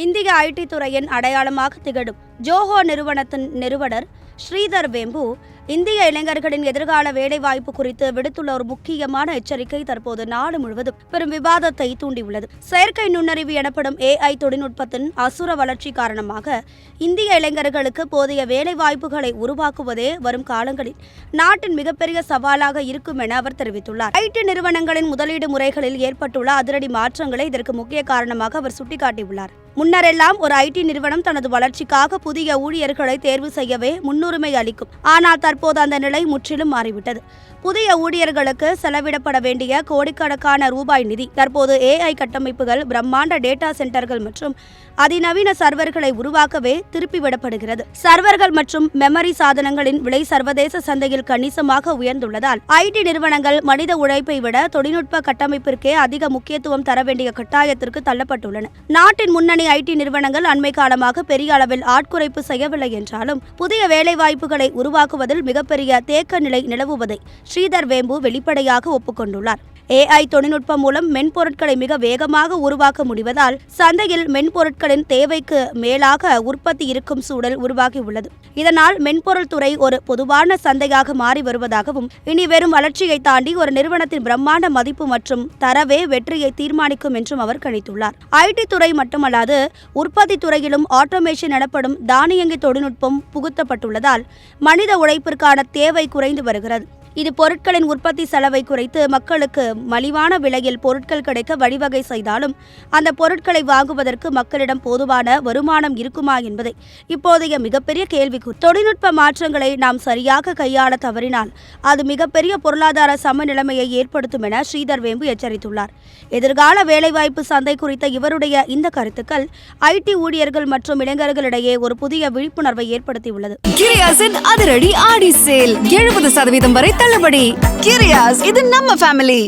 இந்திய ஐடி துறையின் அடையாளமாக திகழும் ஜோஹோ நிறுவனத்தின் நிறுவனர் ஸ்ரீதர் வேம்பு இந்திய இளைஞர்களின் எதிர்கால வேலைவாய்ப்பு குறித்து விடுத்துள்ள ஒரு முக்கியமான எச்சரிக்கை தற்போது நாடு முழுவதும் பெரும் விவாதத்தை தூண்டியுள்ளது. செயற்கை நுண்ணறிவு எனப்படும் AI தொழில்நுட்பத்தின் அசுர வளர்ச்சி காரணமாக இந்திய இளைஞர்களுக்கு போதிய வேலைவாய்ப்புகளை உருவாக்குவதே வரும் காலங்களில் நாட்டின் மிகப்பெரிய சவாலாக இருக்கும் என அவர் தெரிவித்துள்ளார். ஐடி நிறுவனங்களின் முதலீடு முறைகளில் ஏற்பட்டுள்ள அதிரடி மாற்றங்களே இதற்கு முக்கிய காரணமாக அவர் சுட்டிக்காட்டியுள்ளார். முன்னரெல்லாம் ஒரு ஐடி நிறுவனம் தனது வளர்ச்சிக்காக புதிய ஊழியர்களை தேர்வு செய்யவே முன்னுரிமை அளிக்கும். ஆனால் தற்போது அந்த நிலை முற்றிலும் மாறிவிட்டது. புதிய ஊழியர்களுக்கு செலவிடப்பட வேண்டிய கோடிக்கணக்கான ரூபாய் நிதி தற்போது AI கட்டமைப்புகள், பிரம்மாண்ட டேட்டா சென்டர்கள் மற்றும் அதிநவீன சர்வர்களை உருவாக்கவே திருப்பிவிடப்படுகிறது. சர்வர்கள் மற்றும் மெமரி சாதனங்களின் விலை சர்வதேச சந்தையில் கணிசமாக உயர்ந்துள்ளதால் ஐடி நிறுவனங்கள் மனித உழைப்பை விட தொழில்நுட்ப கட்டமைப்பிற்கே அதிக முக்கியத்துவம் தர வேண்டிய கட்டாயத்திற்கு தள்ளப்பட்டுள்ளன. நாட்டின் முன்னணி ஐடி நிறுவனங்கள் அண்மை காலமாக பெரிய அளவில் ஆட்குறைப்பு செய்யவில்லை என்றாலும் புதிய வேலைவாய்ப்புகளை உருவாக்குவதில் மிகப்பெரிய தேக்க நிலை நிலவுவதை ஸ்ரீதர் வேம்பு வெளிப்படையாக ஒப்புக்கொண்டுள்ளார். AI தொழில்நுட்பம் மூலம் மென்பொருட்களை மிக வேகமாக உருவாக்க முடிவதால் சந்தையில் மென்பொருட்களின் தேவைக்கு மேலாக உற்பத்தி இருக்கும் சூழல் உருவாகியுள்ளது. இதனால் மென்பொருள் துறை ஒரு பொதுவான சந்தையாக மாறி வருவதாகவும், இனி வெறும் வளர்ச்சியை தாண்டி ஒரு நிறுவனத்தின் பிரம்மாண்ட மதிப்பு மற்றும் தரவே வெற்றியை தீர்மானிக்கும் என்றும் அவர் கணித்துள்ளார். ஐடி துறை மட்டுமல்லாது உற்பத்தி துறையிலும் ஆட்டோமேஷன் எனப்படும் தானியங்கி தொழில்நுட்பம் புகுத்தப்பட்டுள்ளதால் மனித உழைப்பிற்கான தேவை குறைந்து வருகிறது. இது பொருட்களின் உற்பத்தி செலவை குறைத்து மக்களுக்கு மலிவான விலையில் பொருட்கள் கிடைக்க வழிவகை செய்தாலும் அந்த பொருட்களை வாங்குவதற்கு மக்களிடம் போதுமான வருமானம் இருக்குமா என்பதை இப்போதைய மிகப்பெரிய கேள்விக்குறி. தொழில்நுட்ப மாற்றங்களை நாம் சரியாக கையாள தவறினால் அது மிகப்பெரிய பொருளாதார சமநிலைமையை ஏற்படுத்தும் என ஸ்ரீதர் வேம்பு எச்சரித்துள்ளார். எதிர்கால வேலைவாய்ப்பு சந்தை குறித்த இவருடைய இந்த கருத்துக்கள் ஐடி ஊழியர்கள் மற்றும் இளைஞர்களிடையே ஒரு புதிய விழிப்புணர்வை ஏற்படுத்தியுள்ளது. கிரியாஸின் அதிரடி ஆடி சேல் 70% வரை தள்ளுபடி. கிரியாஸ், இது நம்ம ஃபேமிலி.